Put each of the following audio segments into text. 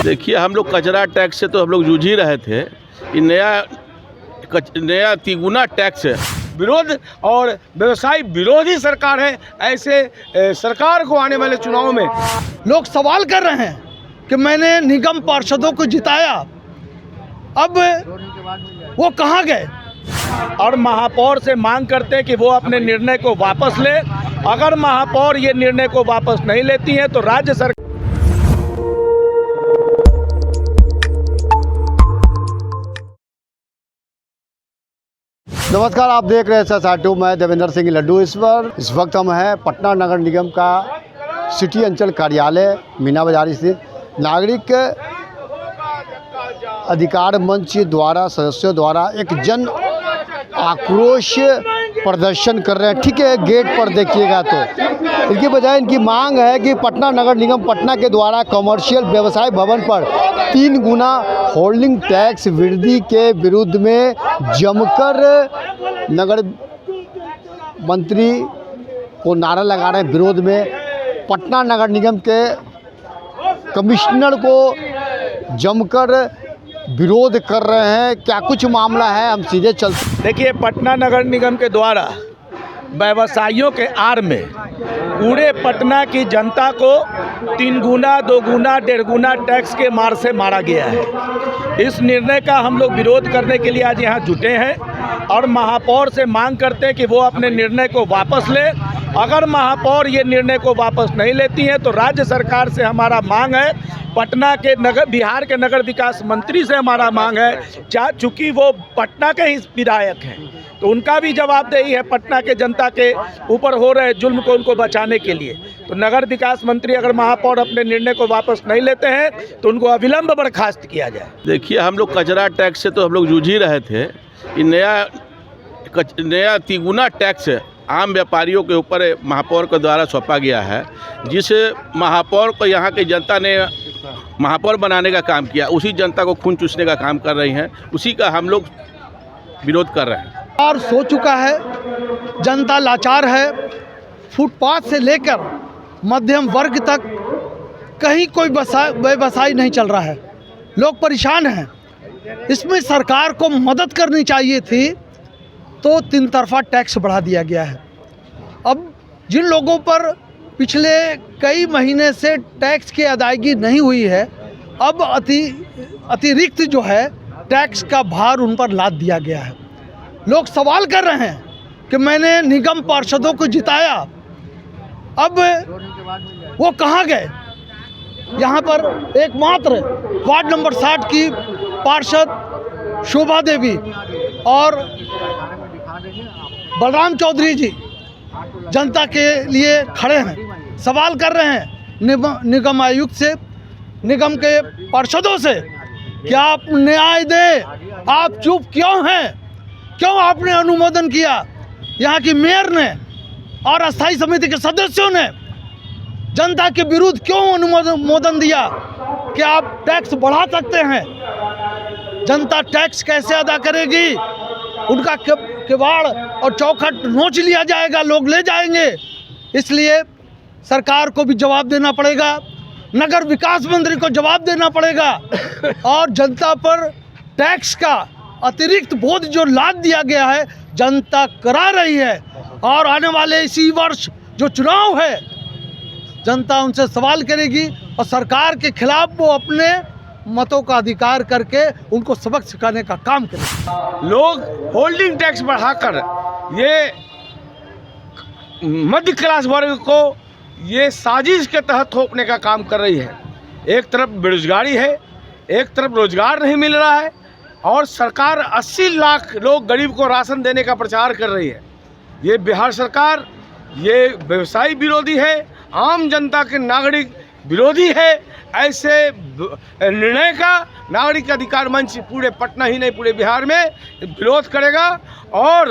देखिए, हम लोग कचरा टैक्स से तो हम लोग जूझ ही रहे थे कि नया तिगुना टैक्स है। विरोध और व्यवसाय विरोधी सरकार है। ऐसे सरकार को आने वाले चुनाव में लोग सवाल कर रहे हैं कि मैंने निगम पार्षदों को जिताया, अब वो कहाँ गए। और महापौर से मांग करते हैं कि वो अपने निर्णय को वापस ले। अगर महापौर ये निर्णय को वापस नहीं लेती है तो राज्य सरकार। नमस्कार, आप देख रहे हैं SR2। मैं देवेंद्र सिंह लड्डू। इस वक्त हम हैं पटना नगर निगम का सिटी अंचल कार्यालय मीना बाजार स्थित। नागरिक अधिकार मंच द्वारा सदस्यों द्वारा एक जन आक्रोश प्रदर्शन कर रहे हैं। ठीक है, गेट पर देखिएगा तो इनकी बजाय इनकी मांग है कि पटना नगर निगम पटना के द्वारा कमर्शियल व्यवसाय भवन पर 3 गुना होल्डिंग टैक्स वृद्धि के विरुद्ध में जमकर नगर मंत्री को नारा लगा रहे हैं। विरोध में पटना नगर निगम के कमिश्नर को जमकर विरोध कर रहे हैं। क्या कुछ मामला है, हम सीधे चलते। देखिए, पटना नगर निगम के द्वारा व्यवसायियों के आड़ में पूरे पटना की जनता को 3 गुना 2 गुना 1.5 गुना टैक्स के मार से मारा गया है। इस निर्णय का हम लोग विरोध करने के लिए आज यहाँ जुटे हैं और महापौर से मांग करते हैं कि वो अपने निर्णय को वापस ले। अगर महापौर ये निर्णय को वापस नहीं लेती हैं तो राज्य सरकार से हमारा मांग है, पटना के बिहार के नगर विकास मंत्री से हमारा मांग है, चूँकि वो पटना के ही विधायक हैं तो उनका भी जवाबदेही है पटना के जनता के ऊपर हो रहे जुल्म को उनको बचाने के लिए। तो नगर विकास मंत्री अगर महापौर अपने निर्णय को वापस नहीं लेते हैं तो उनको अविलंब बर्खास्त किया जाए। देखिए, हम लोग कचरा टैक्स से तो हम लोग जूझ ही रहे थे कि नया तिगुना टैक्स आम व्यापारियों के ऊपर महापौर के द्वारा सौंपा गया है। जिस महापौर को यहाँ की जनता ने महापौर बनाने का काम किया, उसी जनता को खून चूसने का काम कर रही हैं। उसी का हम लोग विरोध कर रहे हैं। और सो चुका है, जनता लाचार है। फुटपाथ से लेकर मध्यम वर्ग तक कहीं कोई व्यवसाय नहीं चल रहा है। लोग परेशान हैं। इसमें सरकार को मदद करनी चाहिए थी, तो 3 तरफा टैक्स बढ़ा दिया गया है। अब जिन लोगों पर पिछले कई महीने से टैक्स की अदायगी नहीं हुई है, अब अतिरिक्त जो है टैक्स का भार उन पर लाद दिया गया है। लोग सवाल कर रहे हैं कि मैंने निगम पार्षदों को जिताया, अब वो कहाँ गए। यहाँ पर एकमात्र वार्ड नंबर 60 की पार्षद शोभा देवी और बलराम चौधरी जी जनता के लिए खड़े हैं। सवाल कर रहे हैं निगम आयुक्त से, निगम के पार्षदों से, क्या आप न्याय दें। आप चुप क्यों हैं? क्यों आपने अनुमोदन किया? यहाँ की मेयर ने और अस्थायी समिति के सदस्यों ने जनता के विरुद्ध क्यों अनुमोदन दिया कि आप टैक्स बढ़ा सकते हैं? जनता टैक्स कैसे अदा करेगी? उनका किवाड़ और चौखट नोच लिया जाएगा, लोग ले जाएंगे। इसलिए सरकार को भी जवाब देना पड़ेगा, नगर विकास मंत्री को जवाब देना पड़ेगा और जनता पर टैक्स का अतिरिक्त बोझ जो लाद दिया गया है जनता करा रही है। और आने वाले इसी वर्ष जो चुनाव है, जनता उनसे सवाल करेगी और सरकार के खिलाफ वो अपने मतों का अधिकार करके उनको सबक सिखाने का काम करें। लोग होल्डिंग टैक्स बढ़ाकर ये मध्य क्लास वर्ग को ये साजिश के तहत थोपने का काम कर रही है। एक तरफ बेरोजगारी है, एक तरफ रोजगार नहीं मिल रहा है और सरकार 80 लाख लोग गरीब को राशन देने का प्रचार कर रही है। ये बिहार सरकार ये व्यवसायी विरोधी है, आम जनता के नागरिक विरोधी है। ऐसे निर्णय का नागरिक अधिकार मंच पूरे पटना ही नहीं पूरे बिहार में विरोध करेगा और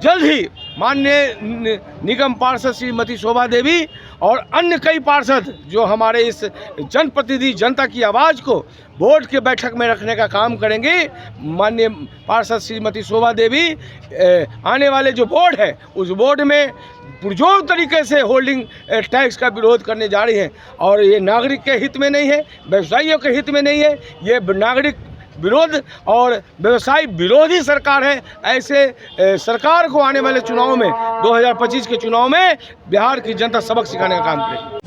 जल्द ही माननीय निगम पार्षद श्रीमती शोभा देवी और अन्य कई पार्षद जो हमारे इस जनप्रतिनिधि जनता की आवाज़ को बोर्ड के बैठक में रखने का काम करेंगे। माननीय पार्षद श्रीमती शोभा देवी आने वाले जो बोर्ड है उस बोर्ड में पुरजोर तरीके से होल्डिंग टैक्स का विरोध करने जा रही हैं और ये नागरिक के हित में नहीं है, व्यवसायियों के हित में नहीं है। ये नागरिक विरोध और व्यवसाय विरोधी सरकार है। ऐसे सरकार को आने वाले चुनाव में 2025 के चुनाव में बिहार की जनता सबक सिखाने का काम करेगी।